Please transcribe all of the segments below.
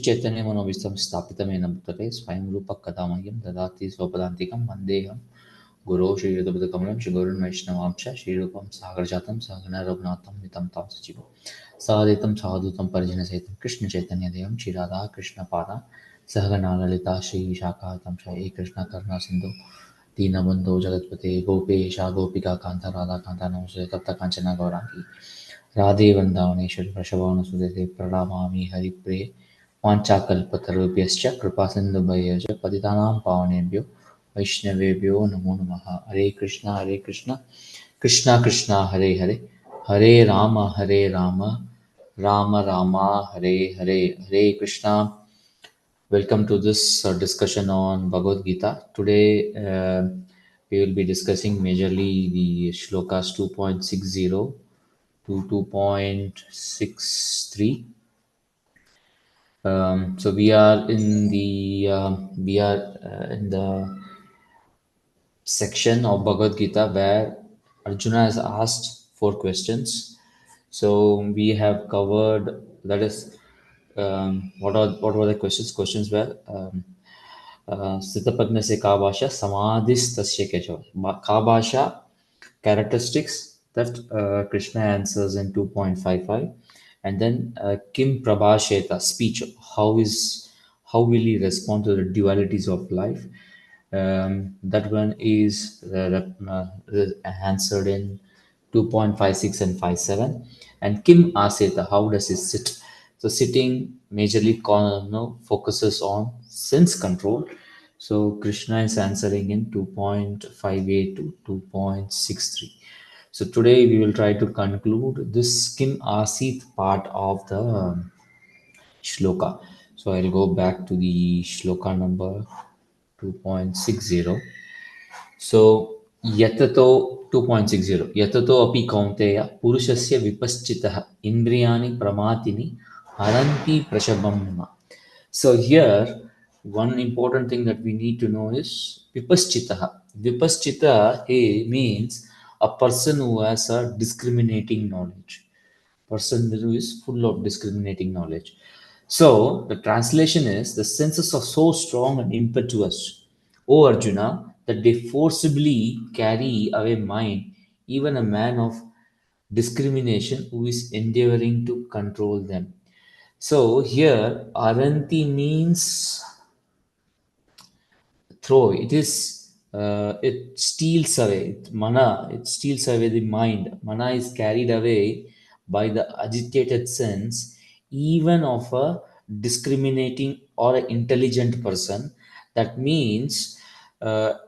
चैतन्य मनोविस्तं स्थापितमेन भूतले स्वयं रूपः कदा मह्यं ददाति स्वपदान्तिकं वन्देऽहं गुरो श्रीयुतपदकमलं श्रीगुरुन् वैष्णवांश श्रीरूपं सागरजातं सहगणा रघुनाथं नितं तं सजीवं सादितं साधुतं परिजनसहितं कृष्णचैतन्यदेवं श्रीराधा कृष्णपादा सहगणा ललिता श्रीशाखातं हे कृष्ण करुणा सिन्धु दीनबन्धो जगत्पते गोपेशा गोपिका कान्ता राधाकान्ता नमोऽस्तुते तप्तकाञ्चना गौराङ्गी राधे वृन्दावनेश्वरि वृषभानुसुते प्रणमामि हरिप्रिये वाञ्छाकल्पतरुभ्यश्च कृपासिन्धुभ्यश्च पतितानां पावनेभ्यो वैष्णवेभ्यो नमो नमः। हरे Krishna Krishna Krishna Hare Hare Hare Ram Ram Ram Hare Hare Hare Krishna. Welcome to this discussion on Bhagavad Gita. Today we will be discussing majorly the shlokas 2.60 to 2.63. So we are in the section of Bhagavad Gita where Arjuna has asked 4 questions. So we have covered, that is, what were the questions? Questions were Sthitapajna se ka bhasha samadhis tasya kechava. Ka bhasha characteristics that Krishna answers in 2.55, and then Kim Prabhasheta speech. How will he respond to the dualities of life? That one is answered in 2.56 and 57. And Kim Aseta, how does he sit? So sitting majorly focuses on sense control. So Krishna is answering in 2.58 to 2.63. So today we will try to conclude this Kim Asit part of the shloka. So I'll go back to the shloka number 2.60. So yatato 2.60 yatato api kaunteya purushasya vipaschitah indriyani pramatini haranti prashabhamma. So here one important thing that we need to know is vipaschitah. Vipaschita means a person who has a discriminating knowledge, person who is full of discriminating knowledge. So the translation is the senses are so strong and impetuous, O Arjuna, that they forcibly carry away mind, even a man of discrimination who is endeavoring to control them. So here, Aranti means throw. It is it steals away. It steals away the mind. Mana is carried away by the agitated sense, even of a discriminating or an intelligent person. That means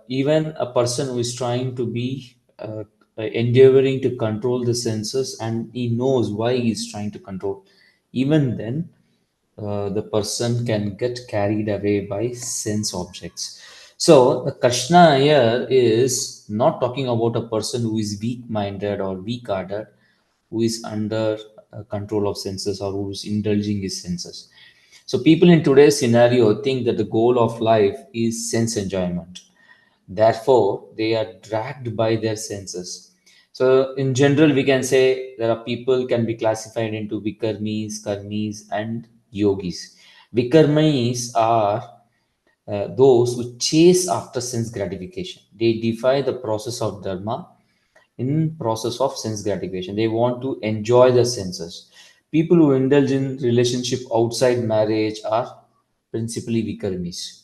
even a person who is trying to be endeavoring to control the senses, and he knows why he is trying to control. Even then, the person can get carried away by sense objects. So the Krishna here is not talking about a person who is weak-minded or weak-hearted, who is under control of senses or who is indulging his senses. So people in today's scenario think that the goal of life is sense enjoyment. Therefore, they are dragged by their senses. So, in general, we can say there are people can be classified into vikarmis, karmis, and yogis. Vikarmis are those who chase after sense gratification. They defy the process of dharma in process of sense gratification. They want to enjoy the senses. People who indulge in relationship outside marriage are principally vikarmis.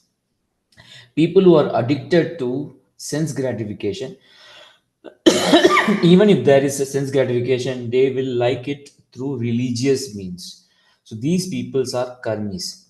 People who are addicted to sense gratification, even if there is a sense gratification, they will like it through religious means. So these peoples are karmis.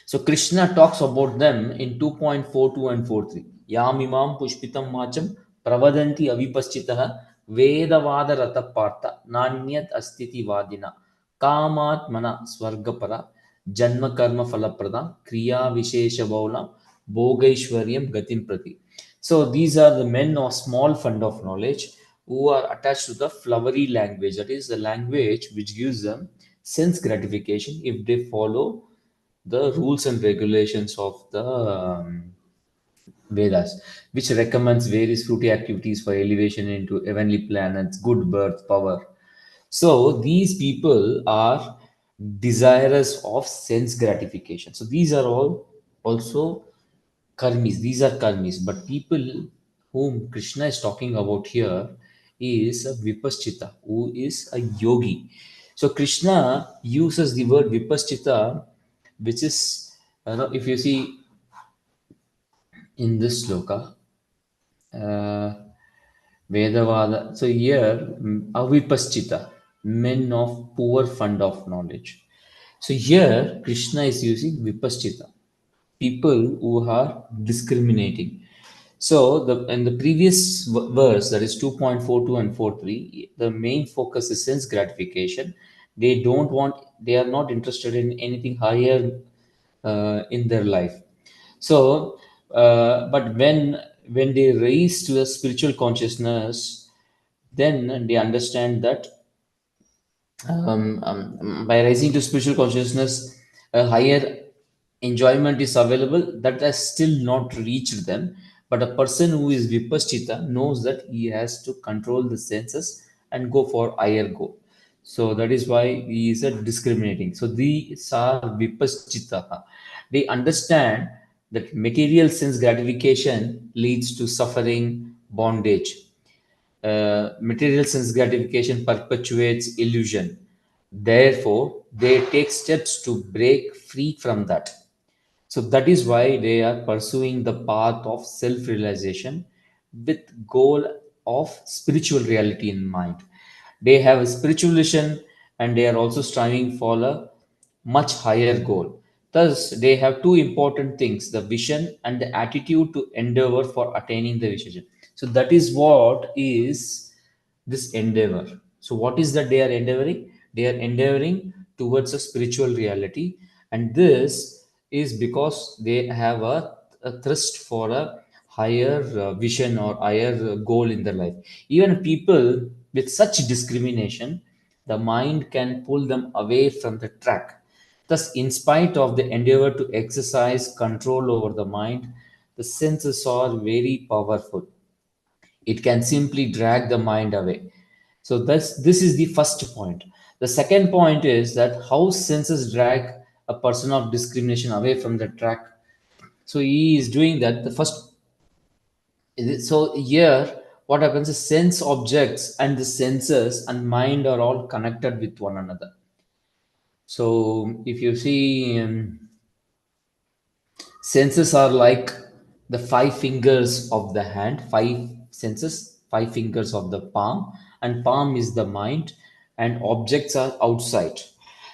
So Krishna talks about them in 2.42 and 43. Yam imam pushpitam macham pravadanti avipaschitah vedavada rata partha nanyat astiti vadina kamat mana swargapara janma karma falapradam kriya vishesha baulam bhogaishwaryam gatim prati. So these are the men of small fund of knowledge who are attached to the flowery language, that is the language which gives them sense gratification if they follow the rules and regulations of the Vedas, which recommends various fruity activities for elevation into heavenly planets, good birth, power. So these people are desirous of sense gratification. So these are all also karmis. These are karmis. But people whom Krishna is talking about here is a vipaschita, who is a yogi. So Krishna uses the word vipaschita, which is, if you see in this sloka, uh, Vedavada. So here, avipaschita, men of poor fund of knowledge. So here, Krishna is using vipaschita, people who are discriminating. So the in the previous verse, that is 2.42 and 43, the main focus is sense gratification. They don't want, they are not interested in anything higher in their life. So, but when they raise to a spiritual consciousness, then they understand that by rising to spiritual consciousness, a higher enjoyment is available that has still not reached them. But a person who is vipaschita knows that he has to control the senses and go for higher goal. So that is why he is a discriminating. So these are vipaschita. They understand that material sense gratification leads to suffering, bondage. Material sense gratification perpetuates illusion. Therefore, they take steps to break free from that. So that is why they are pursuing the path of self-realization with goal of spiritual reality in mind. They have a spiritual vision and they are also striving for a much higher goal. Thus, they have two important things, the vision and the attitude to endeavor for attaining the vision. So, that is what is this endeavor. So, what is that they are endeavoring? They are endeavoring towards a spiritual reality, and this is because they have a thirst for a higher vision or higher goal in their life. Even people with such discrimination, the mind can pull them away from the track. Thus, in spite of the endeavor to exercise control over the mind, the senses are very powerful. It can simply drag the mind away. So this is the first point. The second point is that how senses drag a person of discrimination away from the track. So he is doing that. The first, so here what happens is sense objects and the senses and mind are all connected with one another. So if you see, senses are like the five fingers of the hand, five senses, five fingers of the palm, and palm is the mind, and objects are outside.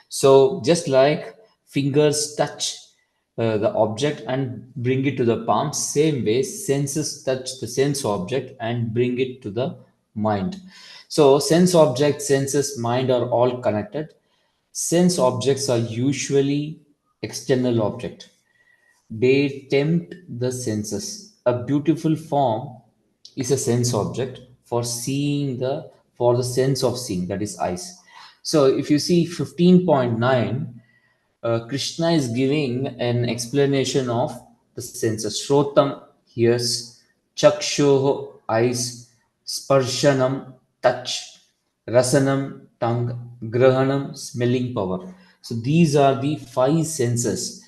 So, just like fingers touch the object and bring it to the palm, same way senses touch the sense object and bring it to the mind. So, sense object, senses, mind are all connected. Sense objects are usually external object. They tempt the senses. A beautiful form is a sense object for seeing for the sense of seeing, that is eyes. So if you see 15.9, Krishna is giving an explanation of the senses. Shrotam, hears; Chakshoho, eyes; Sparshanam, touch; Rasanam, tongue; Grahanam, smelling power. So these are the five senses.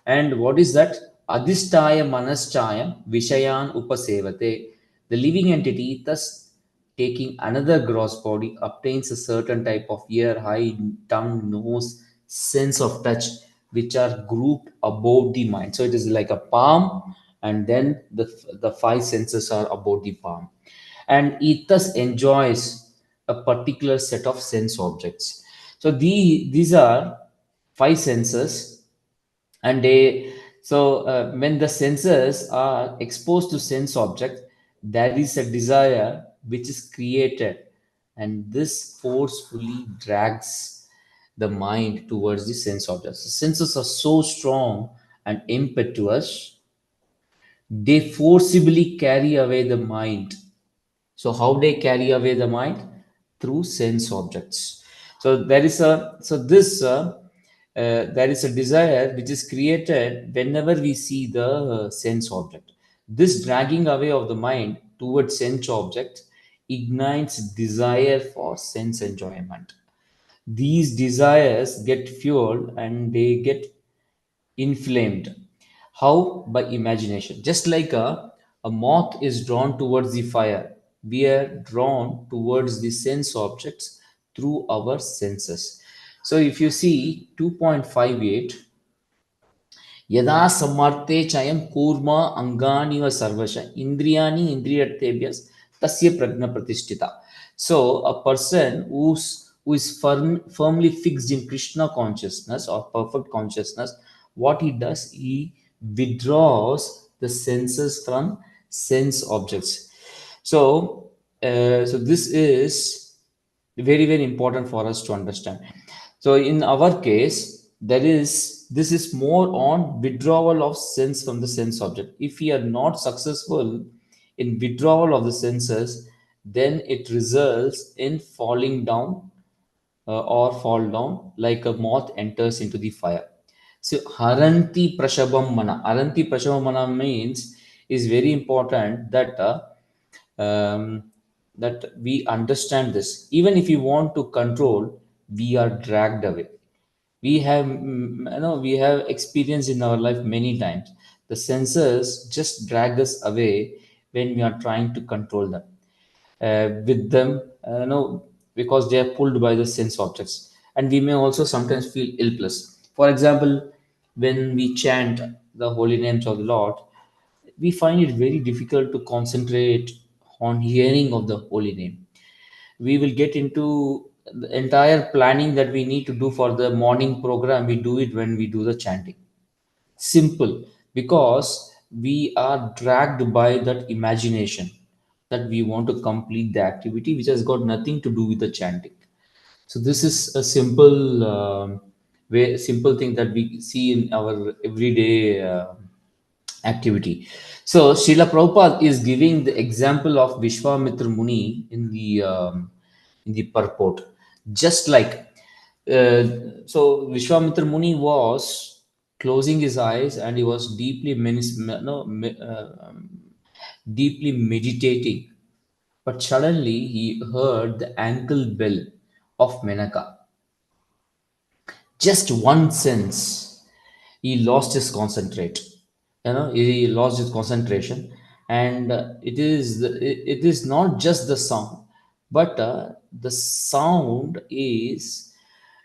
And what is that? Adhisthaya manaschaya vishayan upasevate. The living entity, thus taking another gross body, obtains a certain type of ear, eye, tongue, nose, sense of touch, which are grouped above the mind. So it is like a palm, and then the five senses are above the palm. And it thus enjoys a particular set of sense objects. So these are five senses, and they, so when the senses are exposed to sense object, there is a desire which is created, and this forcefully drags the mind towards the sense objects. The senses are so strong and impetuous, they forcibly carry away the mind. So how they carry away the mind? Through sense objects. So there is a, so this there is a desire which is created whenever we see the sense object. This dragging away of the mind towards sense object ignites desire for sense enjoyment. These desires get fueled and they get inflamed. How? By imagination. Just like a moth is drawn towards the fire, we are drawn towards the sense objects through our senses. So if you see 2.58, यदा सम्मार्ते चयं कूर्म अंगानिव सर्वश इंद्रियाणि इंद्रियर्थेभ्यः तस्य प्रज्ञा प्रतिष्ठिता. So a person who is firmly fixed in Krishna consciousness or perfect consciousness, what he does, he withdraws the senses from sense objects. So so this is very very important for us to understand. So in our case, there is this is more on withdrawal of sense from the sense object. If we are not successful in withdrawal of the senses, then it results in falling down, or fall down like a moth enters into the fire. So haranti prashabam mana, haranti prashabam mana means, is very important that um, that we understand this. Even if we want to control, we are dragged away. We have we have experienced in our life many times. The senses just drag us away when we are trying to control them. With them, because they are pulled by the sense objects, and we may also sometimes feel helpless. For example, when we chant the holy names of the Lord, we find it very difficult to concentrate on hearing of the holy name. We will get into the entire planning that we need to do for the morning program. We do it when we do the chanting. Simple, because we are dragged by that imagination that we want to complete the activity which has got nothing to do with the chanting. So this is a simple simple thing that we see in our everyday activity. So Srila Prabhupada is giving the example of Vishwamitra Muni in the purport. Just like so Vishwamitra Muni was closing his eyes and he was deeply meditating, but suddenly he heard the ankle bell of Menaka. Just one sense, he lost his concentrate. He lost his concentration, and it is not just the sound, but the sound is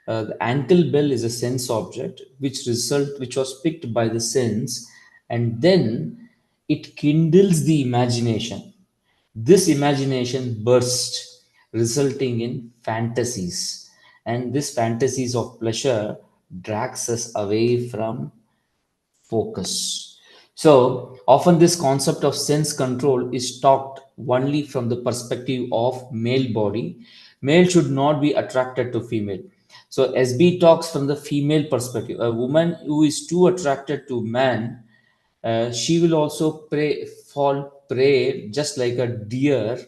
the ankle bell is a sense object which was picked by the sense, and then it kindles the imagination. This imagination bursts, resulting in fantasies, and this fantasies of pleasure drags us away from focus. So often this concept of sense control is talked only from the perspective of male body. Male should not be attracted to female. So SB talks from the female perspective. A woman who is too attracted to man, she will also fall prey, just like a deer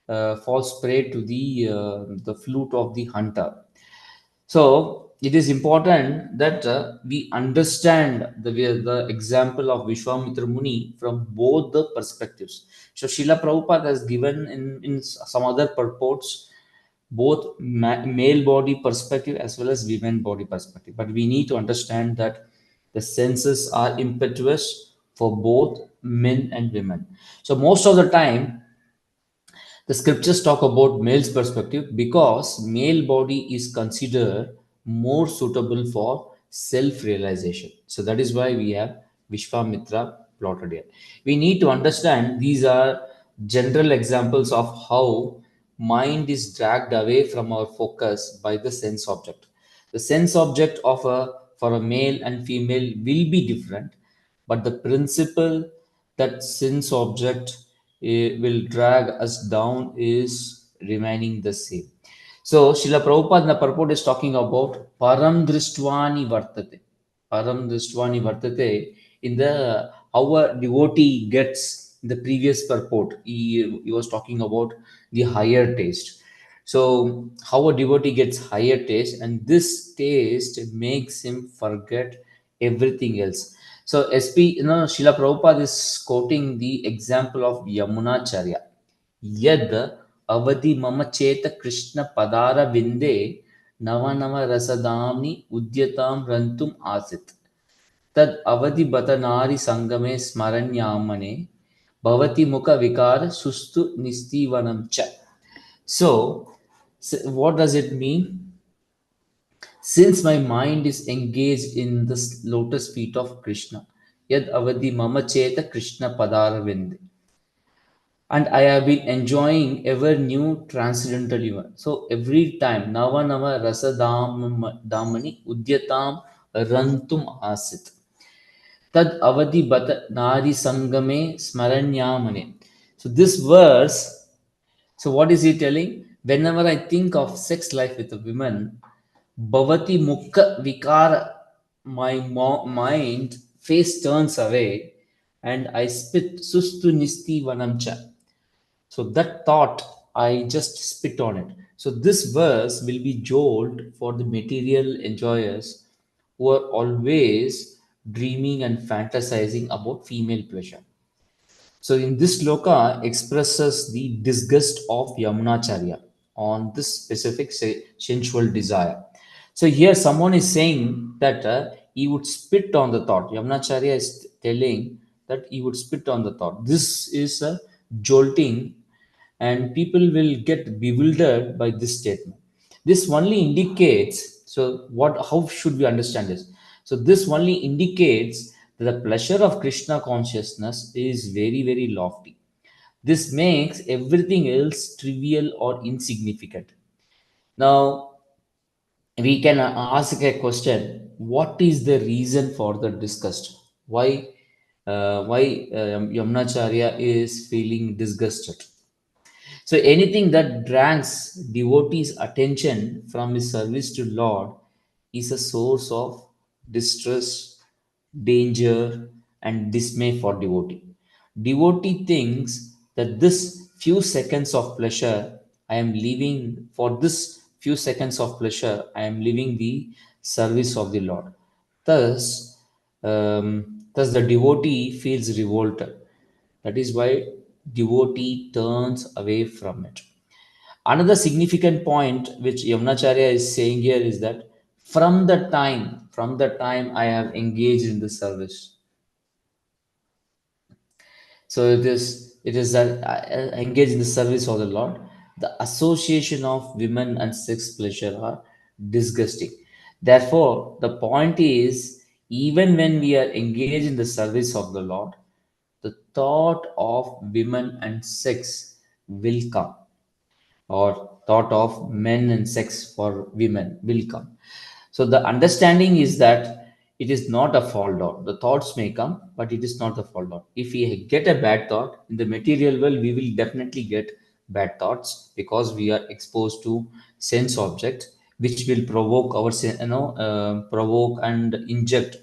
falls prey to the flute of the hunter. So it is important that we understand the example of Vishwamitra Muni from both the perspectives. So Srila Prabhupada has given in some other purports both male body perspective as well as women body perspective. But we need to understand that the senses are impetuous for both men and women. So most of the time, the scriptures talk about male's perspective because male body is considered more suitable for self-realization. So that is why we have Vishwamitra plotted here. We need to understand these are general examples of how mind is dragged away from our focus by the sense object. The sense object of a for a male and female will be different, but the principle that sense object will drag us down is remaining the same. So Srila Prabhupada in the purport is talking about param dristvani vartate. Param dristvani vartate, in the how a devotee gets in the previous purport. He was talking about the higher taste. So how a devotee gets higher taste, and this taste makes him forget everything else. So SP, Srila Prabhupada is quoting the example of Yamunacharya. Yad avadi mama cheta Krishna padara vinde Nava Nava Rasadamni Udyatam Rantum Asit. Tad Avadi Batanari Sangame Smaranyamane Bhavati Mukha Vikara Sustu Nistivanam Cha. So, what does it mean? Since my mind is engaged in the lotus feet of Krishna, Yad Avadi Mama Cheta Krishna Padaravind, and I have been enjoying ever new transcendental event. So every time Nava Nava Rasa Damani Udyatam Rantum Asit. Tad Avadi Bata Nari Sangame Smaranyamane. So this verse, so what is he telling? Whenever I think of sex life with a woman, Bhavati Mukha Vikara, my mind face turns away and I spit Sustu Nisti Vanamcha. So that thought, I just spit on it. So this verse will be jolt for the material enjoyers who are always dreaming and fantasizing about female pleasure. So in this sloka expresses the disgust of Yamunacharya on this specific sensual desire. So here someone is saying that he would spit on the thought. Yamunacharya is telling that he would spit on the thought. This is a jolting, and people will get bewildered by this statement. This only indicates, so what, how should we understand this? So this only indicates that the pleasure of Krishna consciousness is very, very lofty. This makes everything else trivial or insignificant. Now we can ask a question: what is the reason for the disgust? Why Yamnacharya is feeling disgusted? So anything that drags devotees' attention from his service to Lord is a source of distress, danger, and dismay for devotee. Devotee thinks that this few seconds of pleasure I am leaving for this few seconds of pleasure I am leaving the service of the Lord. Thus the devotee feels revolted. That is why devotee turns away from it. Another significant point which Yamunacharya is saying here is that from the time I have engaged in the service, so it is that I engage in the service of the Lord. The association of women and sex pleasure are disgusting. Therefore, the point is, even when we are engaged in the service of the Lord, the thought of women and sex will come, or thought of men and sex for women will come. So the understanding is that it is not a fall down. The thoughts may come, but it is not a fall down. If we get a bad thought in the material world, we will definitely get bad thoughts because we are exposed to sense object, which will provoke our provoke and inject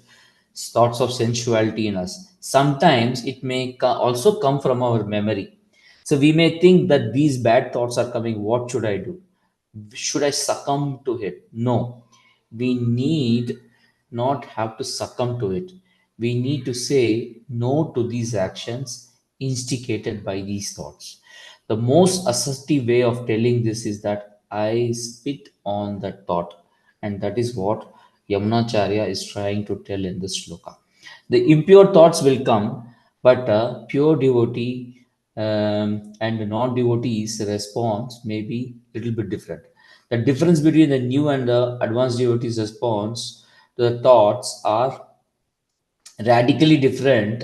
thoughts of sensuality in us. Sometimes it may also come from our memory. So we may think that these bad thoughts are coming. What should I do? Should I succumb to it? No, we need not have to succumb to it. We need to say no to these actions instigated by these thoughts. The most assertive way of telling this is that I spit on that thought, and that is what Yamunacharya is trying to tell in this shloka. The impure thoughts will come, but pure devotee and non-devotees response may be a little bit different. The difference between the new and the advanced devotees response to the thoughts are radically different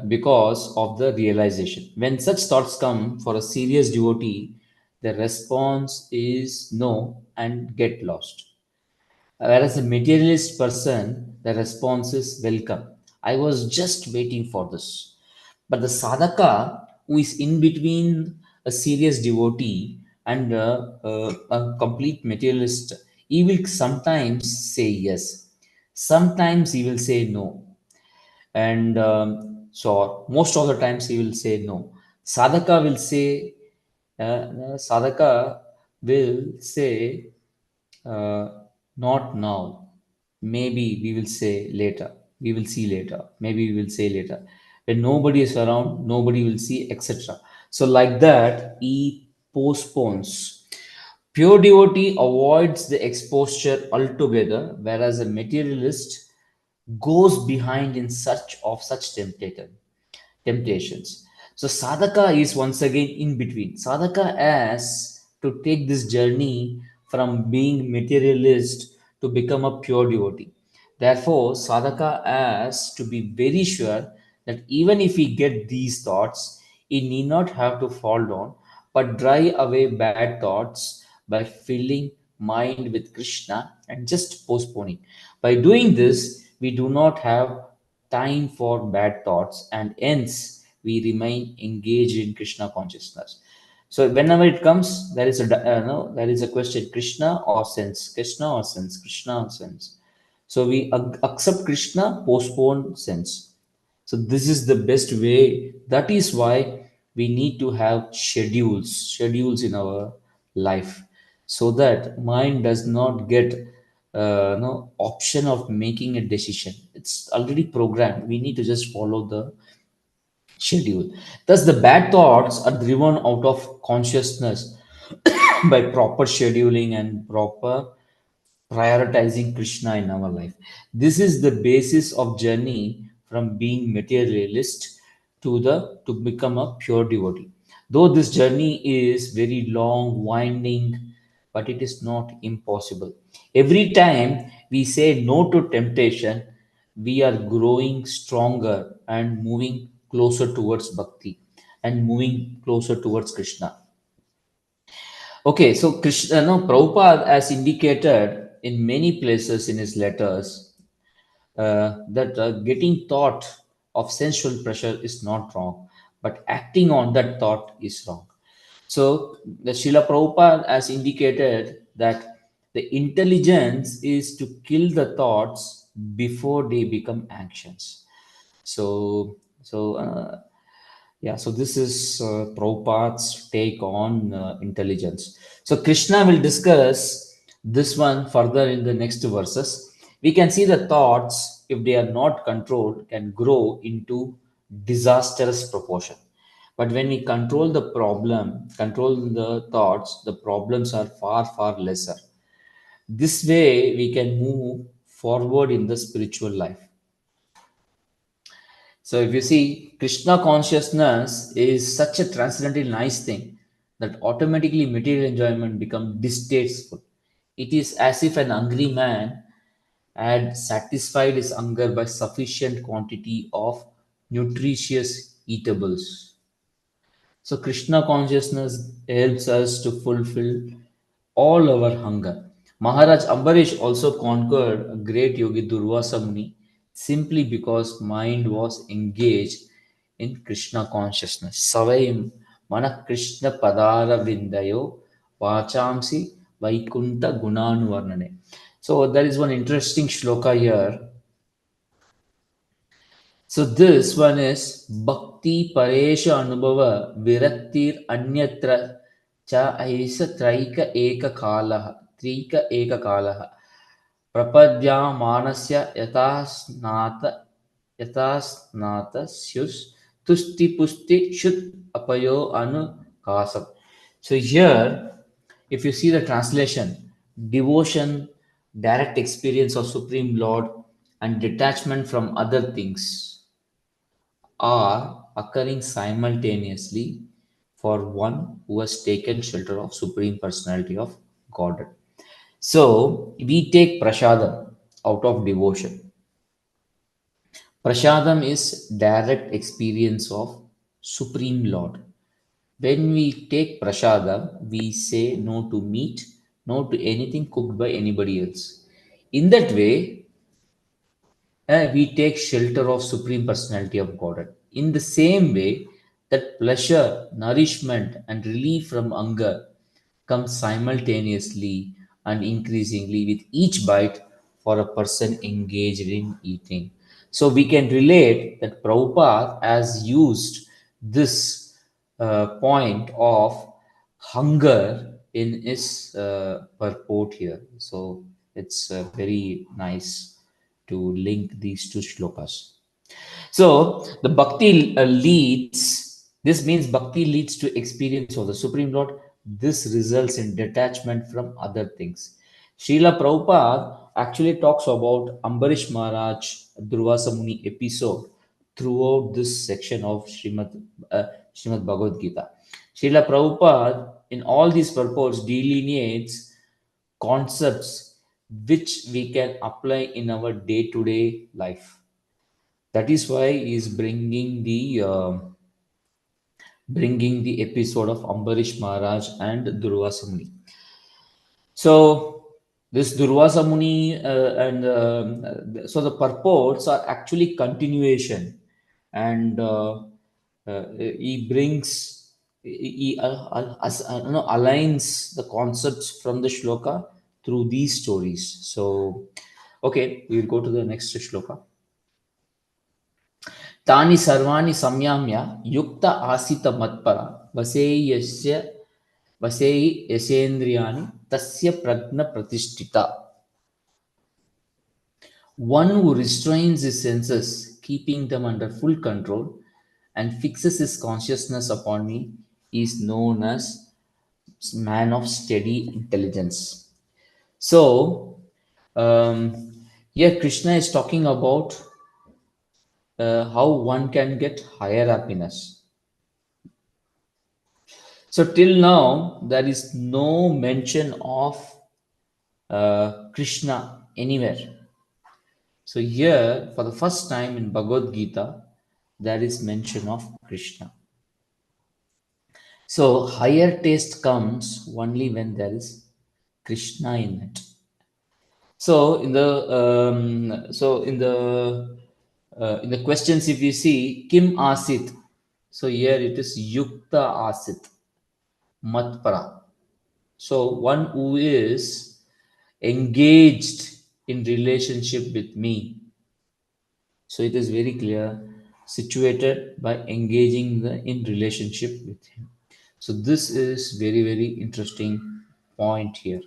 because of the realization. When such thoughts come for a serious devotee, the response is no and get lost. Whereas a materialist person, the response is welcome. I was just waiting for this. But the sadhaka, who is in between a serious devotee and a complete materialist, he will sometimes say yes, sometimes he will say no, and so most of the times he will say no. Sadhaka will say, sadhaka will say, uh, not now. Maybe we will say later. We will see later. Maybe we will say later. When nobody is around, nobody will see, etc. So, like that, he postpones. Pure devotee avoids the exposure altogether, whereas a materialist goes behind in search of such temptations. So sadhaka is once again in between. Sadhaka has to take this journey from being materialist to become a pure devotee. Therefore, sadhaka has to be very sure that even if he get these thoughts, he need not have to fall down, but drive away bad thoughts by filling mind with Krishna and just postponing. By doing this, we do not have time for bad thoughts, and hence we remain engaged in Krishna consciousness. So whenever it comes, there is a no, there is a question: Krishna or sense, Krishna or sense, Krishna or sense. So we accept Krishna, postpone sense. So this is the best way. That is why we need to have schedules in our life, so that mind does not get no option of making a decision. It's already programmed. We need to just follow the schedule. Thus, the bad thoughts are driven out of consciousness by proper scheduling and proper prioritizing Krishna in our life. This is the basis of journey from being materialist to become a pure devotee. Though this journey is very long, winding, but it is not impossible. Every time we say no to temptation, we are growing stronger and moving closer towards bhakti and moving closer towards Krishna. Okay, so Krishna, no, Prabhupada has indicated in many places in his letters that getting thought of sensual pressure is not wrong, but acting on that thought is wrong. So the Srila Prabhupada has indicated that the intelligence is to kill the thoughts before they become actions. So this is Prabhupada's take on intelligence. So Krishna will discuss this one further in the next verses. We can see the thoughts, if they are not controlled, can grow into disastrous proportion. But when we control the thoughts, the problems are far, far lesser. This way, we can move forward in the spiritual life. So if you see, Krishna consciousness is such a transcendental nice thing that automatically material enjoyment becomes distasteful. It is as if an hungry man had satisfied his hunger by sufficient quantity of nutritious eatables. So Krishna consciousness helps us to fulfill all our hunger. Maharaj Ambarish also conquered a great yogi Durvasa Muni simply because mind was engaged in Krishna consciousness. Savayam mana Krishna padara vindayo vachamsi vaikunta gunanuvarnane. So there is one interesting shloka here. So this one is Bhakti Paresha Anubhava Viraktir Anyatra Cha Aisa Traika Eka Kalaha Trika Eka Kalaha Prapadya Manasya Yatasnata Syus Tusti Pusti Shut Apayo Anu Kasam. So here, if you see the translation, devotion, direct experience of Supreme Lord, and detachment from other things are occurring simultaneously for one who has taken shelter of Supreme Personality of Godhead. So we take prasadam out of devotion. Prasadam is direct experience of Supreme Lord. When we take prasadam, we say no to meat, no to anything cooked by anybody else. In that way, we take shelter of Supreme Personality of Godhead. In the same way, that pleasure, nourishment, and relief from hunger comes simultaneously and increasingly with each bite for a person engaged in eating. So we can relate that Prabhupada has used this point of hunger in his purport here. So it's very nice to link these two shlokas. So this means bhakti leads to experience of the Supreme Lord. This results in detachment from other things. Srila Prabhupada actually talks about Ambarish Maharaj Durvasa Muni episode throughout this section of Srimad Bhagavad Gita. Srila Prabhupada, in all these purports, delineates concepts which we can apply in our day to day life. That is why he is bringing the episode of Ambarish Maharaj and Durvasa Muni. So this Durvasa Muni so the purports are actually continuation, and he brings aligns the concepts from the shloka through these stories. So okay, we will go to the next shloka. तानि सर्वाणि संयाम्य युक्त आसित मत्पर वसेयस्य वसेयि यसेन्द्रियाणि तस्य प्रज्ञ प्रतिष्ठिता. One who restrains his senses, keeping them under full control, and fixes his consciousness upon me, is known as man of steady intelligence. So, here Krishna is talking about how one can get higher happiness. So, till now, there is no mention of Krishna anywhere. So here, for the first time in Bhagavad Gita, there is mention of Krishna. So higher taste comes only when there is Krishna in it. So in the questions, if you see Kim Asit, so here it is Yukta Asit, Matpara. So one who is engaged in relationship with me. So it is very clear, situated by engaging in relationship with him. So this is very, very interesting point here.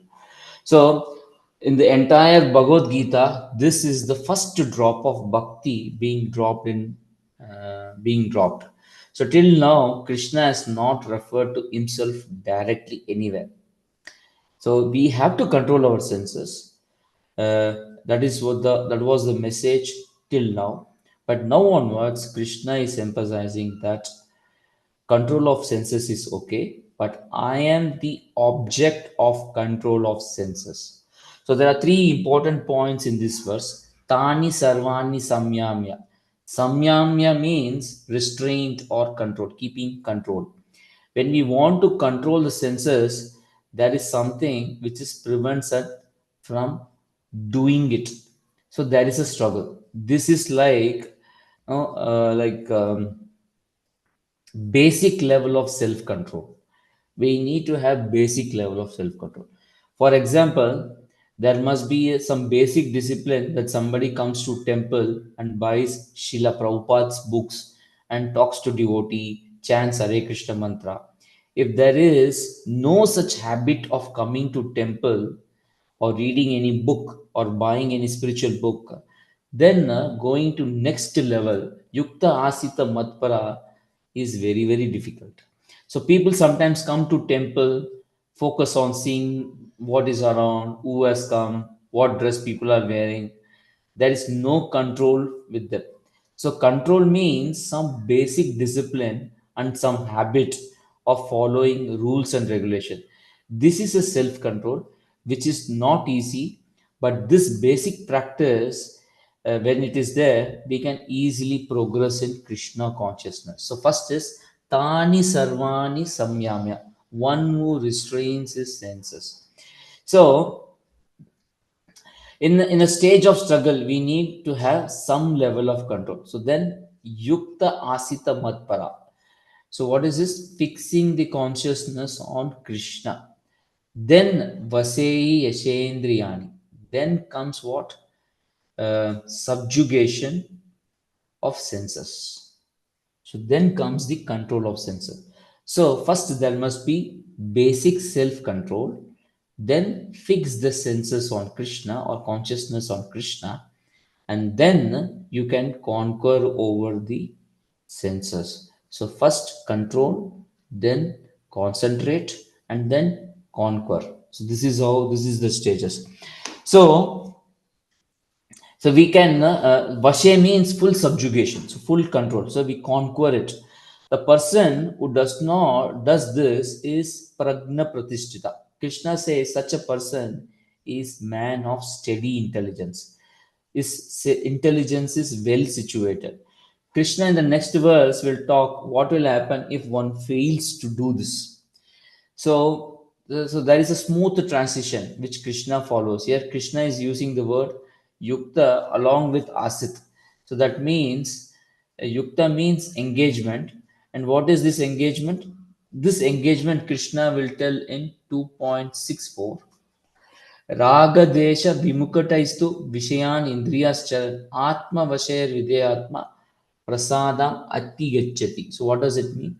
So in the entire Bhagavad Gita, this is the first drop of bhakti being dropped. So till now, Krishna has not referred to himself directly anywhere. So we have to control our senses. That was the message till now. But now onwards, Krishna is emphasizing that control of senses is okay, but I am the object of control of senses. So there are three important points in this verse. Tani sarvani samyamya. Samyamya means restraint or control, keeping control. When we want to control the senses, there is something which is prevents us from doing it. So there is a struggle. This is like, basic level of self control. We need to have basic level of self control. For example, there must be some basic discipline that somebody comes to temple and buys Srila Prabhupada's books and talks to devotee, chants Hare Krishna mantra. If there is no such habit of coming to temple or reading any book or buying any spiritual book, then going to next level, Yukta Asita Matpara, is very, very difficult. So people sometimes come to temple, focus on seeing what is around, who has come, what dress people are wearing. There is no control with them. So control means some basic discipline and some habit of following rules and regulation. This is a self control which is not easy, but this basic practice, when it is there, we can easily progress in Krishna consciousness. So first is Tani Sarvani Samyamya, one who restrains his senses. So in a stage of struggle, we need to have some level of control. So then Yukta Asita Matpara. So what is this? Fixing the consciousness on Krishna. Then Vasehi Yashendriyani. Then comes what? Subjugation of senses. So then comes the control of senses. So first there must be basic self-control, then fix the senses on Krishna or consciousness on Krishna, and then you can conquer over the senses. So first control, then concentrate, and then conquer. So this is the stages. So we can vashe means full subjugation, so full control. So we conquer it. The person who does this is pragna pratishtita. Krishna says such a person is man of steady intelligence. His intelligence is well situated. Krishna in the next verse will talk what will happen if one fails to do this. So there is a smooth transition which Krishna follows. Here, Krishna is using the word yukta along with asit. So that means yukta means engagement. And what is this engagement? This engagement Krishna will tell in 2.64. Raga desha vimukataistu vishayan indriyascharan atma vashayar videyatma prasadam atti gacchati. So what does it mean?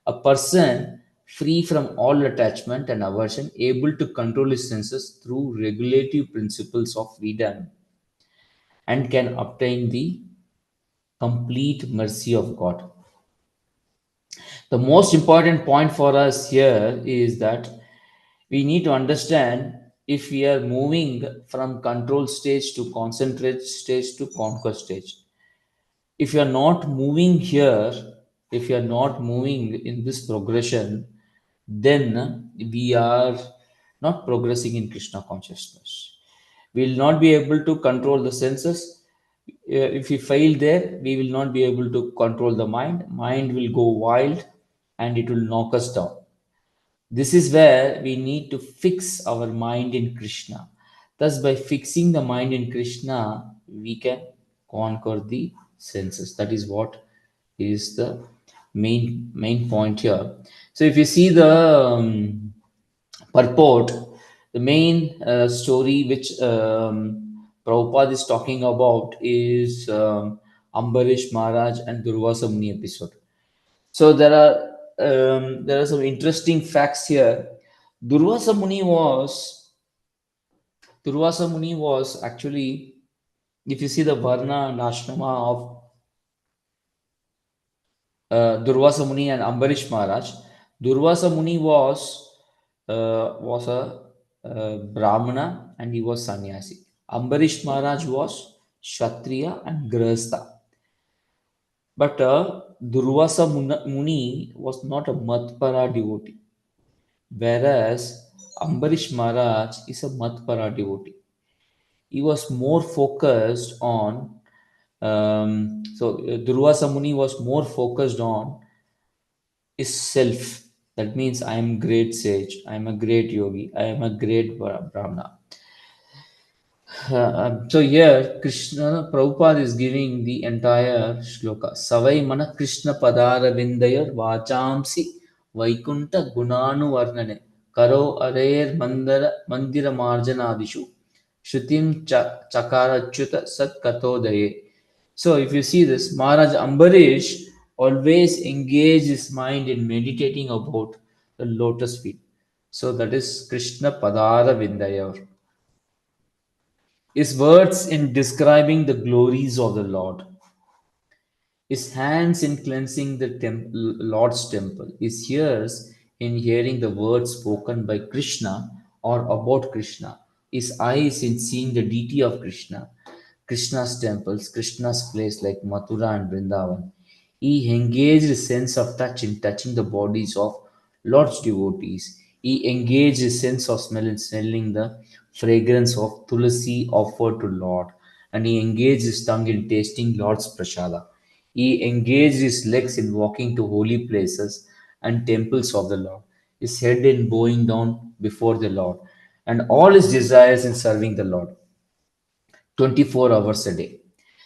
A person free from all attachment and aversion, able to control his senses through regulative principles of freedom, and can obtain the complete mercy of God. The most important point for us here is that we need to understand if we are moving from control stage to concentrate stage to conquer stage. If you are not moving here, if you are not moving in this progression, then we are not progressing in Krishna consciousness. We will not be able to control the senses. If we fail there, we will not be able to control the mind. Mind will go wild and it will knock us down. This is where we need to fix our mind in Krishna. Thus, by fixing the mind in Krishna, we can conquer the senses. That is what is the main point here. So, if you see the purport, the main story which Prabhupada is talking about is Ambarish Maharaj and Durvasa Muni episode. So there are some interesting facts here. Durvasa Muni was Durvasa Muni was actually, if you see the Varna and Ashrama of Durvasa Muni and Ambarish Maharaj, Durvasa Muni was a Brahmana and he was sannyasi. Ambarish Maharaj was Kshatriya and Grahastha. But Durvasa Muni was not a Matpara devotee, whereas Ambarish Maharaj is a Matpara devotee. He was more focused on, Durvasa Muni was more focused on his self. That means I am great sage, I am a great yogi, I am a great Brahmana. So here, Krishna Prabhupada is giving the entire shloka. Savai mana Krishna padara vindayar vachamsi vaikunta gunanu varnane karo arer mandira marjanadishu shrutim chakarachyuta sat katodaye. So if you see this, Maharaj Ambarish always engaged his mind in meditating about the lotus feet. So that is Krishna padara vindayar. His words in describing the glories of the Lord, his hands in cleansing the Lord's temple, his ears in hearing the words spoken by Krishna or about Krishna, his eyes in seeing the deity of Krishna, Krishna's temples, Krishna's place like Mathura and Vrindavan. He engaged his sense of touch in touching the bodies of Lord's devotees. He engaged his sense of smell in smelling the fragrance of tulasi offered to Lord. And he engaged his tongue in tasting Lord's prasada. He engaged his legs in walking to holy places and temples of the Lord, his head in bowing down before the Lord, and all his desires in serving the Lord 24 hours a day.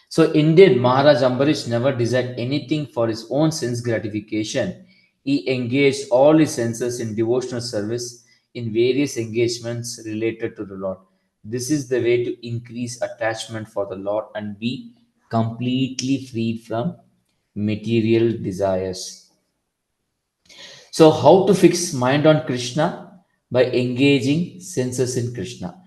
So, indeed, Maharaj Ambarish never desired anything for his own sense gratification. He engaged all his senses in devotional service in various engagements related to the Lord. This is the way to increase attachment for the Lord and be completely freed from material desires. So, how to fix mind on Krishna? By engaging senses in Krishna.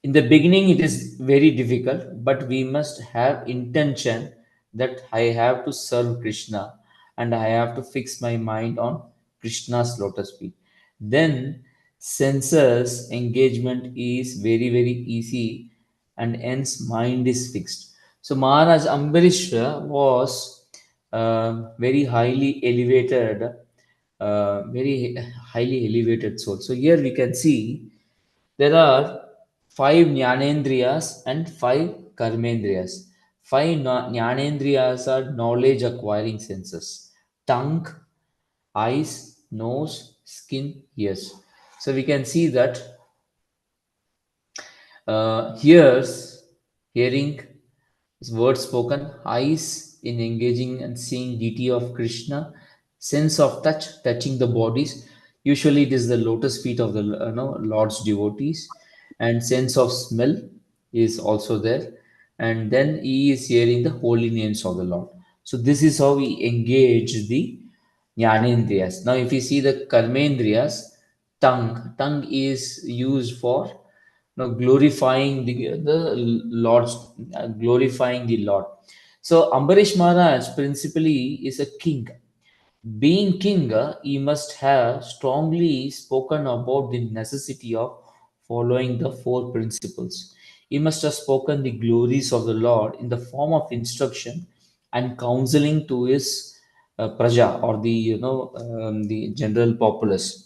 In the beginning, it is very difficult, but we must have intention that I have to serve Krishna and I have to fix my mind on Krishna's lotus feet. Then senses engagement is very very easy, and hence mind is fixed. So Maharaj Ambarish was very highly elevated, very highly elevated soul. So here we can see there are five jnanendriyas and five karmendriyas. Five jnanendriyas are knowledge acquiring senses: tongue, eyes, nose, skin, ears. So we can see that hearing is word spoken, eyes in engaging and seeing deity of Krishna, sense of touch, touching the bodies. Usually it is the lotus feet of the Lord's devotees, and sense of smell is also there. And then he is hearing the holy names of the Lord. So this is how we engage the Jnanendriyas. Now, if you see the Karmendriyas, tongue is used for glorifying the Lord's glorifying the Lord. So Ambarish Maharaj principally is a king. Being king, he must have strongly spoken about the necessity of following the four principles. He must have spoken the glories of the Lord in the form of instruction and counseling to his praja, or the the general populace.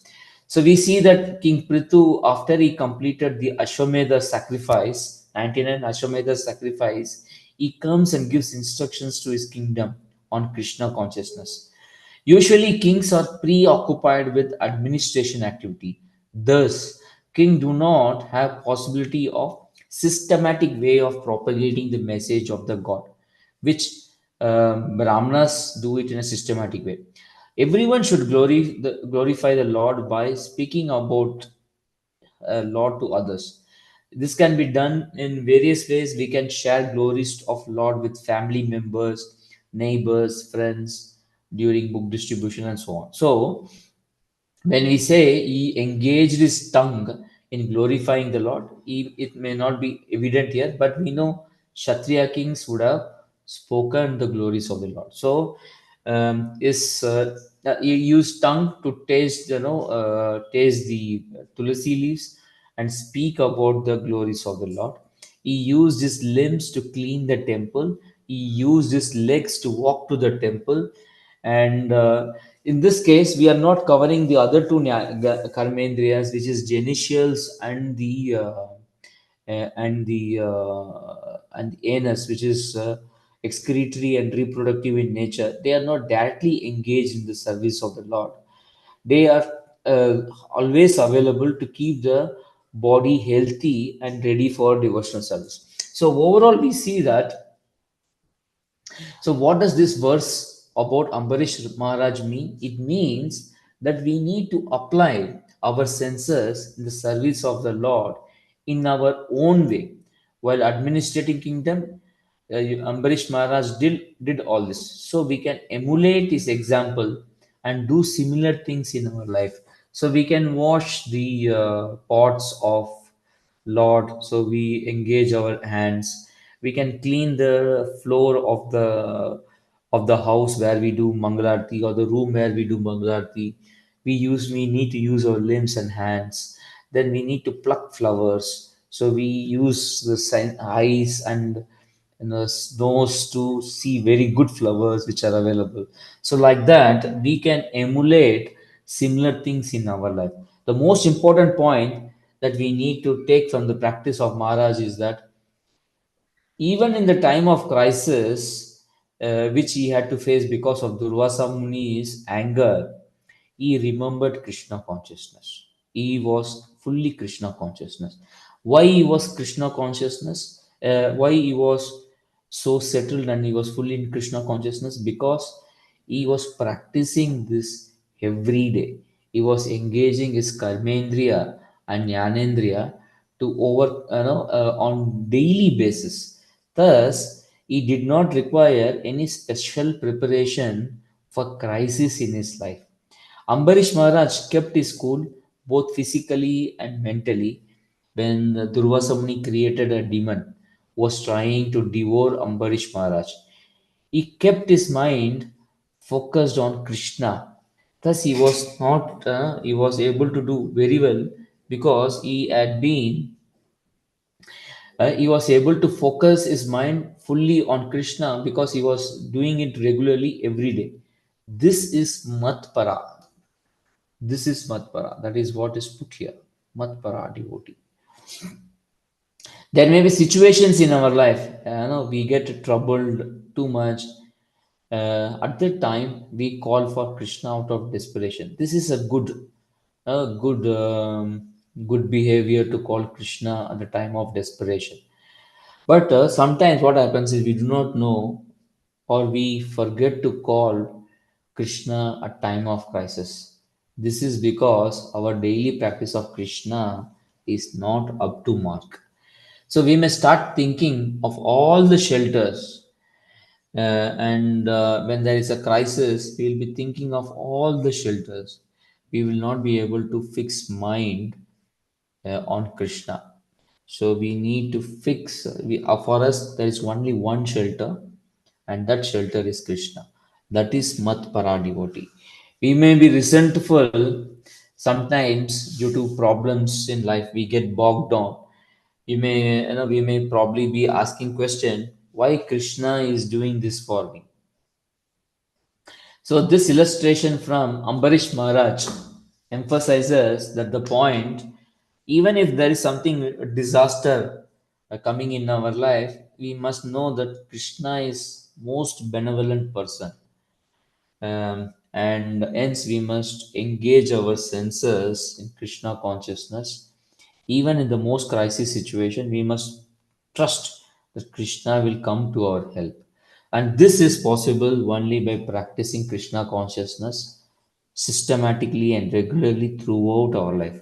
So we see that King Prithu, after he completed the Ashwamedha sacrifice, 99 Ashwamedha sacrifice, he comes and gives instructions to his kingdom on Krishna consciousness. Usually, kings are preoccupied with administration activity. Thus, king do not have possibility of systematic way of propagating the message of the God, which Brahmanas do it in a systematic way. Everyone should glorify the Lord by speaking about Lord to others. This can be done in various ways. We can share glories of Lord with family members, neighbors, friends during book distribution and so on. So when we say he engaged his tongue in glorifying the Lord, it may not be evident here, but we know Kshatriya kings would have spoken the glories of the Lord. So, is he used tongue to taste, taste the tulsi leaves and speak about the glories of the Lord. He used his limbs to clean the temple. He used his legs to walk to the temple, and in this case, we are not covering the other two karmendriyas, which is genitals and the anus, which is excretory and reproductive in nature. They are not directly engaged in the service of the Lord. They are always available to keep the body healthy and ready for devotional service. So overall, we see that, so, what does this verse about Ambarish Maharaj mean? It means that we need to apply our senses in the service of the Lord in our own way. While administrating kingdom, Ambarish Maharaj did all this. So, we can emulate his example and do similar things in our life. So, we can wash the pots of Lord, so we engage our hands. We can clean the floor of the house where we do Mangalarti, or the room where we do Mangalarti. We need to use our limbs and hands. Then we need to pluck flowers. So we use the eyes and nose to see very good flowers which are available. So like that, we can emulate similar things in our life. The most important point that we need to take from the practice of Maharaj is that even in the time of crisis, which he had to face because of Durvasa Muni's anger, he remembered Krishna consciousness. He was fully Krishna consciousness. Why he was Krishna consciousness? Why he was so settled and he was fully in Krishna consciousness? Because he was practicing this every day. He was engaging his karmendriya and jnanendriya to on daily basis. Thus, he did not require any special preparation for crisis in his life. Ambarish Maharaj kept his cool both physically and mentally when Durvasa Muni created a demon who was trying to devour Ambarish Maharaj. He kept his mind focused on Krishna. Thus, he was able to do very well because he was able to focus his mind fully on Krishna because he was doing it regularly every day. This is Matpara. This is Matpara. That is what is put here. Matpara devotee. There may be situations in our life, we get troubled too much. At that time, we call for Krishna out of desperation. This is a good behavior to call Krishna at the time of desperation. But sometimes what happens is we do not know or we forget to call Krishna at time of crisis. This is because our daily practice of Krishna is not up to mark. So we may start thinking of all the shelters, and when there is a crisis, we will be thinking of all the shelters. We will not be able to fix mind on Krishna. So we need to fix. For us, there is only one shelter, and that shelter is Krishna. That is Matpara devotee. We may be resentful sometimes due to problems in life. We get bogged down. We may probably be asking question why Krishna is doing this for me. So this illustration from Ambarish Maharaj emphasizes that the point, even if there is something disaster coming in our life, we must know that Krishna is most benevolent person, and hence we must engage our senses in Krishna consciousness. Even in the most crisis situation, we must trust that Krishna will come to our help. And this is possible only by practicing Krishna consciousness systematically and regularly throughout our life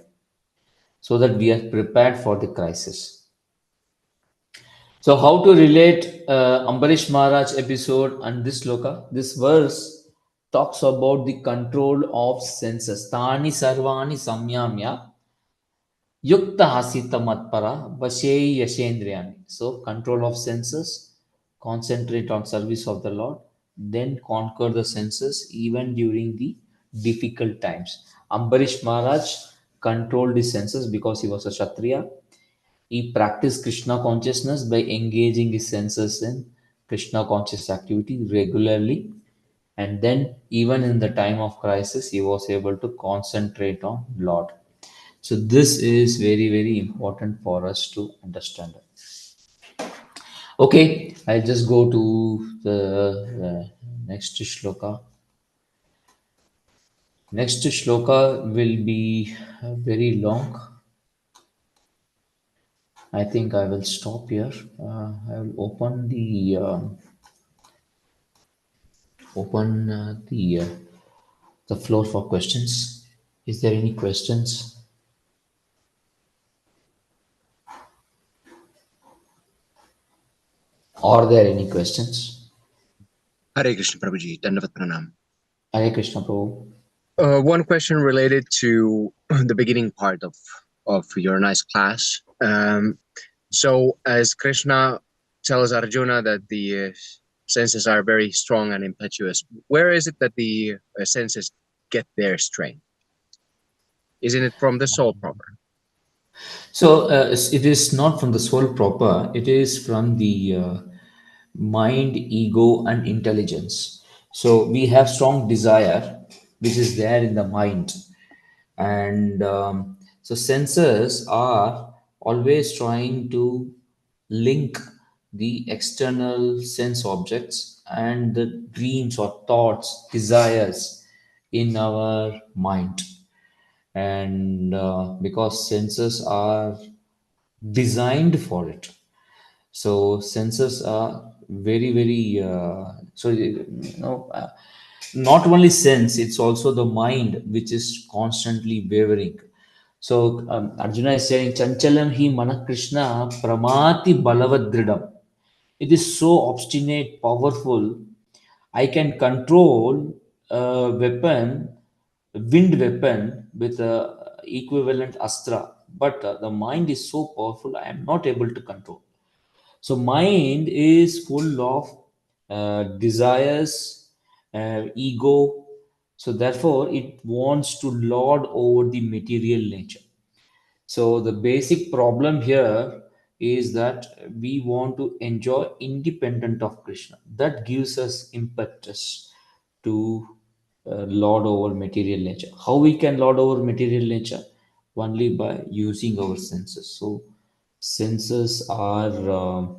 so that we are prepared for the crisis. So, how to relate Ambarish Maharaj episode and this sloka? This verse talks about the control of senses. Tani sarvani samyamya yukta hasita matpara vashe yashendriyani. So, control of senses, concentrate on service of the Lord, then conquer the senses even during the difficult times. Ambarish Maharaj controlled his senses because he was a Kshatriya. He practiced Krishna consciousness by engaging his senses in Krishna conscious activity regularly. And then, even in the time of crisis, he was able to concentrate on Lord. So, this is very, very important for us to understand. Okay, I'll just go to the next shloka. Next shloka will be very long. I think I will stop here. I will open the floor for questions. Is there any questions? Are there any questions? Hare Krishna Prabhuji, Dandavat Pranam. Hare Krishna Prabhu. One question related to the beginning part of your nice class. So, as Krishna tells Arjuna that the senses are very strong and impetuous, where is it that the senses get their strength? Isn't it from the soul proper? So it is not from the soul proper, it is from the mind, ego, and intelligence. So we have strong desire, which is there in the mind. And so senses are always trying to link the external sense objects and the dreams or thoughts, desires in our mind. And because senses are designed for it, so senses are very very not only sense, it's also the mind which is constantly wavering. So Arjuna is saying chanchalam hi mana Krishna pramati balavadridam. It is so obstinate, powerful. I can control a weapon, wind weapon, with a equivalent astra, but the mind is so powerful I am not able to control. So mind is full of desires, ego. So therefore, it wants to lord over the material nature. So the basic problem here is that we want to enjoy independent of Krishna. That gives us impetus to lord over material nature. How we can lord over material nature? Only by using our senses. So senses are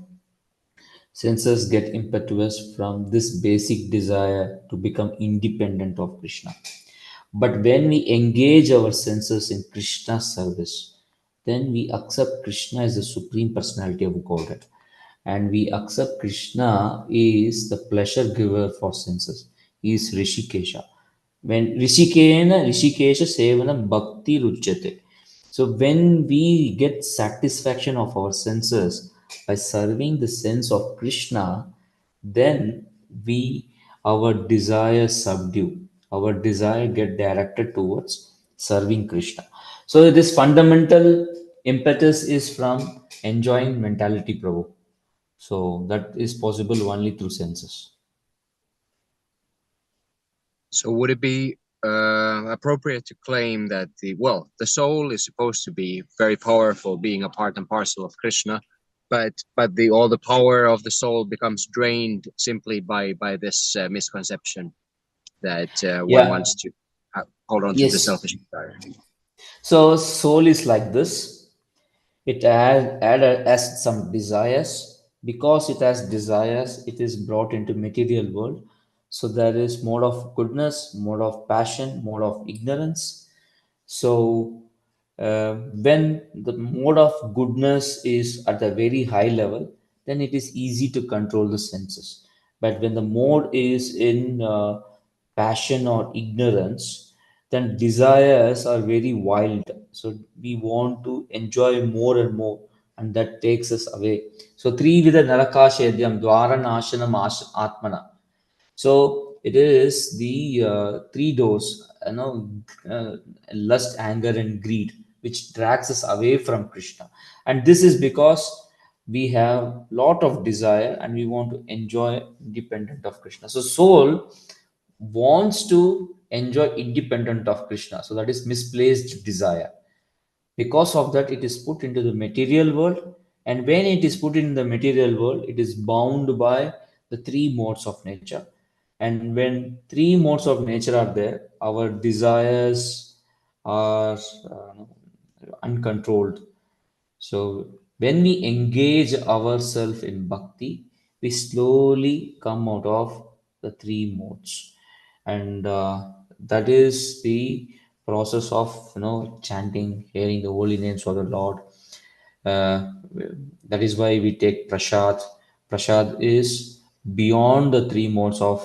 senses get impetuous from this basic desire to become independent of Krishna. But when we engage our senses in Krishna's service, then we accept Krishna as the supreme personality of Godhead. And we accept Krishna is the pleasure giver for senses. He is Rishikesha. When Rishikesha Sevana Bhakti Ruchyate. So when we get satisfaction of our senses by serving the sense of Krishna, then we our desire subdue. Our desire get directed towards serving Krishna. So this fundamental impetus is from enjoying mentality, Prabhu. So that is possible only through senses. So would it be appropriate to claim that the soul is supposed to be very powerful, being a part and parcel of Krishna, but the all the power of the soul becomes drained simply by this misconception that one Yeah. wants to hold on to the Yes. selfish desire. So soul is like this. It has some desires. Because it has desires, it is brought into material world. So there is mode of goodness, mode of passion, mode of ignorance. So when the mode of goodness is at a very high level, then it is easy to control the senses. But when the mode is in passion or ignorance, then desires are very wild. So we want to enjoy more and more, and that takes us away. So three with narakashedyam dwaranashanam atmana. So it is the three doors, lust, anger, and greed, which drags us away from Krishna. And this is because we have lot of desire and we want to enjoy independent of Krishna. So soul wants to enjoy independent of Krishna. So that is misplaced desire. Because of that, it is put into the material world. And when it is put in the material world, it is bound by the three modes of nature. And when three modes of nature are there, our desires are uncontrolled. So when we engage ourselves in bhakti, we slowly come out of the three modes, and that is the process of chanting, hearing the holy names of the Lord. Uh, that is why we take prasad. Prasad is beyond the three modes of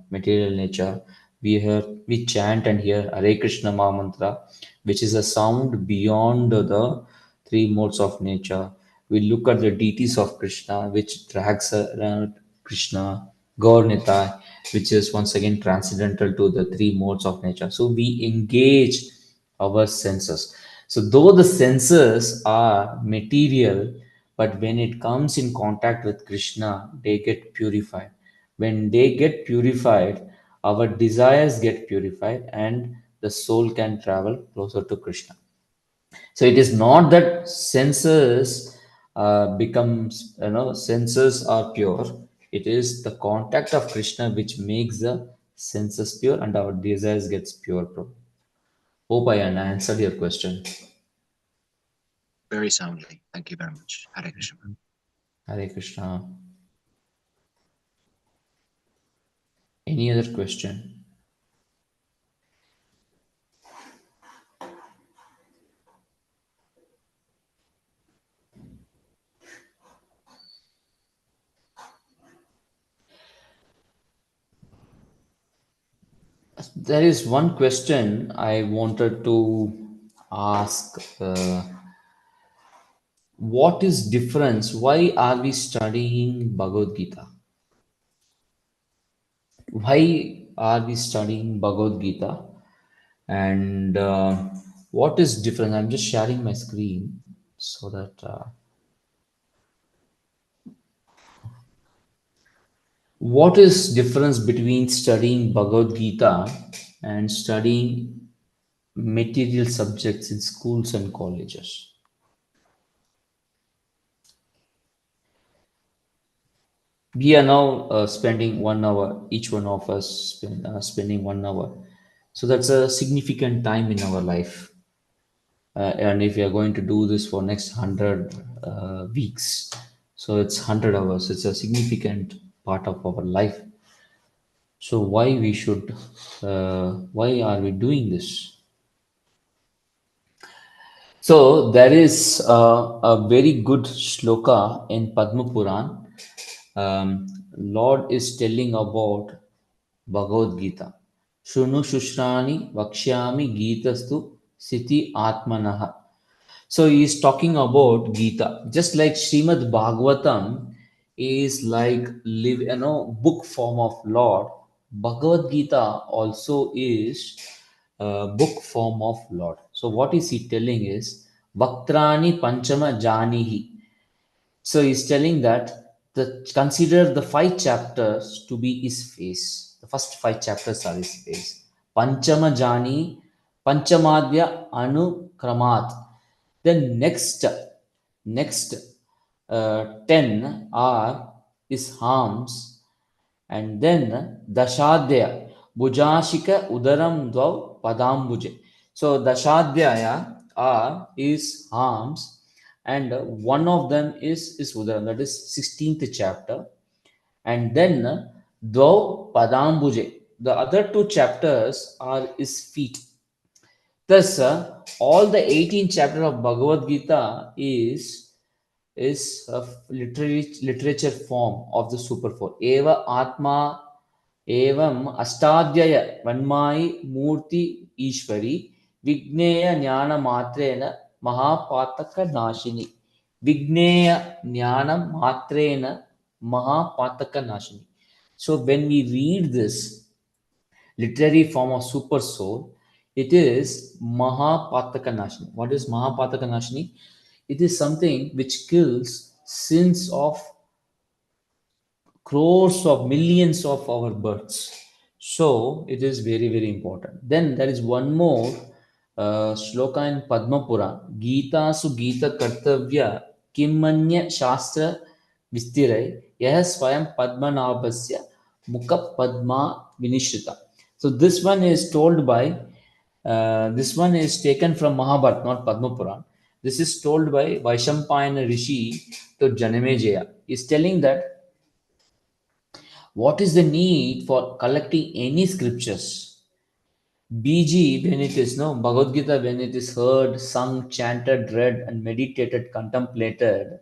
material nature. We chant and hear Hare Krishna Maha Mantra, which is a sound beyond the three modes of nature. We look at the deities of Krishna, which drags around Krishna, Gaur Nitai, which is once again transcendental to the three modes of nature. So we engage our senses. So though the senses are material, but when it comes in contact with Krishna, they get purified. When they get purified, our desires get purified and the soul can travel closer to Krishna. So it is not that senses becomes, senses are pure. It is the contact of Krishna which makes the senses pure and our desires gets pure, bro. Hope I answered your question. Very soundly. Thank you very much. Hare Krishna. Hare Krishna. Any other question? There is one question I wanted to ask. What is difference? Why are we studying Bhagavad Gita? Why are we studying Bhagavad Gita? And what is different? I'm just sharing my screen so that what is difference between studying Bhagavad Gita and studying material subjects in schools and colleges. We are now spending 1 hour, each one of us spending 1 hour. So that's a significant time in our life. And if we are going to do this for next 100 weeks, so it's 100 hours. It's a significant part of our life. So why are we doing this? So there is a very good shloka in Padma Puran. Lord is telling about Bhagavad Gita. Shunu Shushrani Vakshyami Gitastu Siti Atmanaha. So he is talking about Gita, just like Srimad Bhagavatam is like book form of Lord. Bhagavad Gita also is book form of Lord. So what is he telling is Vaktrani Panchama Janihi. So he's telling that consider the 5 chapters to be his face. The first 5 chapters are his face. Panchama Jani, Panchamadhya Anu Kramat. Then next 10 are his harms, and then Dashadhyaya, Bhujashika Udaram Dvav Padambuje. So Dashadhyaya are his arms, and one of them is Udaram, that is 16th chapter, and then Dvav Padambuje. The other 2 chapters are his feet. Thus, all the 18 chapter of Bhagavad Gita is a literature form of the super four. Eva Atma Evam Astadhyaya Vanmai Murti Ishvari Vigneya Jnana Matrena Mahapataka Nashini. Vigneya Jnana Matrena Mahapataka Nashini. So when we read this literary form of super soul, it is Mahapataka Nashini. What is Mahapataka Nashini? It is something which kills sins of crores of millions of our births. So it is very, very important. Then there is one more shloka in Padma Puran. Gita su Gita Kartavya Kimanya Shastra Vistirai Yah Swayam Padmanabhasya Mukha Padma Vinishrita. So this one is taken from Mahabharata, not Padma Puran. This is told by Vaishampayana Rishi to Janamejaya. He's telling that what is the need for collecting any scriptures? BG, when it is no Bhagavad Gita, when it is heard, sung, chanted, read, and meditated, contemplated,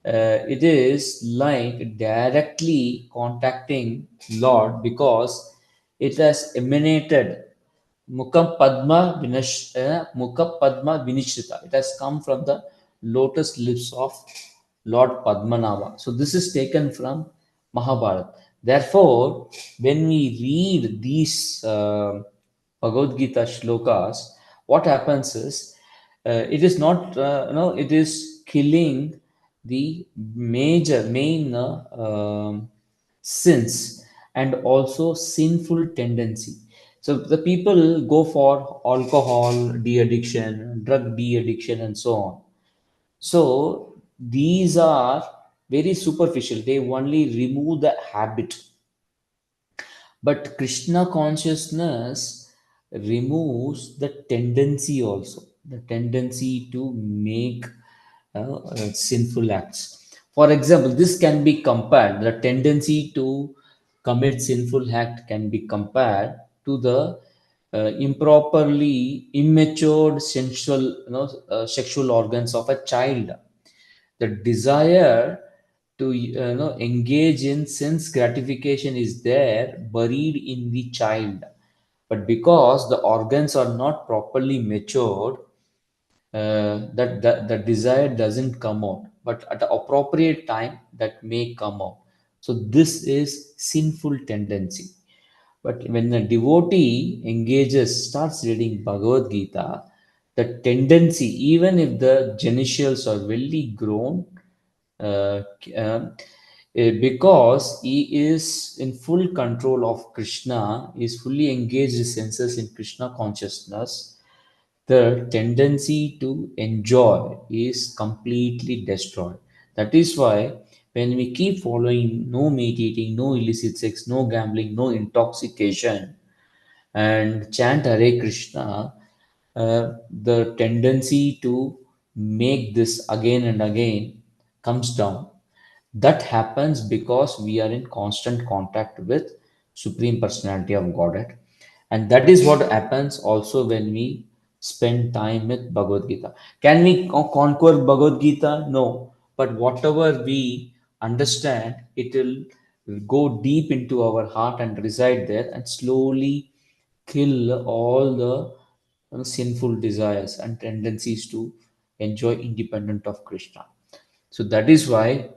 it is like directly contacting Lord because it has emanated Mukha Padma Vinishrita. It has come from the lotus lips of Lord Padmanabha. So this is taken from Mahabharata. Therefore, when we read these Bhagavad Gita shlokas, what happens is it is not it is killing the main sins and also sinful tendency. So the people go for alcohol de-addiction, drug de-addiction, and so on. So these are very superficial. They only remove the habit. But Krishna consciousness removes the tendency also, the tendency to make sinful acts. For example, this can be compared, the tendency to commit sinful act can be compared to the improperly immatured sensual sexual organs of a child. The desire to engage in sense gratification is there buried in the child, but because the organs are not properly matured, that the desire doesn't come out, but at the appropriate time that may come out. So this is sinful tendency. But when a devotee engages, starts reading Bhagavad Gita, the tendency, even if the genitals are very grown, uh, uh, because he is in full control of Krishna, is fully engaged his senses in Krishna consciousness, the tendency to enjoy is completely destroyed. That is why when we keep following no meat eating, no illicit sex, no gambling, no intoxication, and chant Hare Krishna, the tendency to make this again and again comes down. That happens because we are in constant contact with Supreme Personality of Godhead. And that is what happens also when we spend time with Bhagavad Gita. Can we conquer Bhagavad Gita? No. But whatever we understand, it will go deep into our heart and reside there and slowly kill all the sinful desires and tendencies to enjoy independent of Krishna. So that is why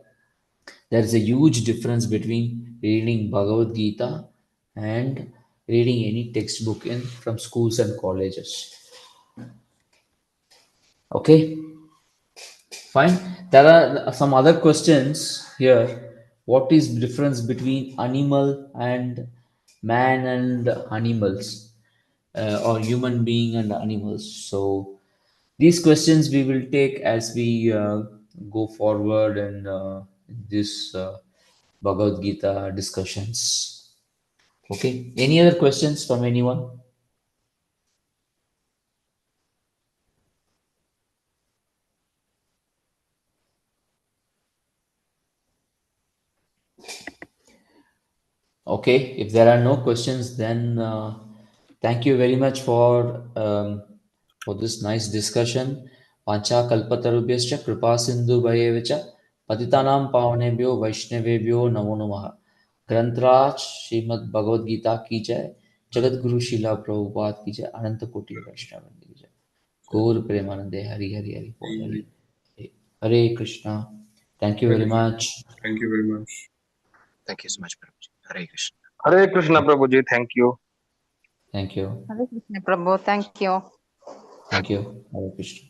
there is a huge difference between reading Bhagavad Gita and reading any textbook in from schools and colleges. Okay, fine. There are some other questions here. What is the difference between animal and man and animals, or human being and animals? So these questions we will take as we go forward in this Bhagavad Gita discussions. Okay. Any other questions from anyone? Okay. If there are no questions, then thank you very much for this nice discussion. Pancha kalpatarubhyascha kripa sindhu bhayevacha patitanam pavanebhyo vaishnavebhyo namo namaha. ग्रंथराज Shrimad Bhagavad Gita की जय, जगत गुरु शिला प्रभुपाद की जय, अनंत कोटि वैष्णव वृंद की जय, गौर प्रेमानंदे हरि हरि हरि बोल हरि हरि हरे Krishna. Thank you Hare very Krishna. much. Thank you very much. Thank you so much, Prabhuji. Hare Krishna. Hare Krishna Prabhuji, thank you. Thank you. Hare Krishna Prabhu, thank you. Thank you. Hare Krishna.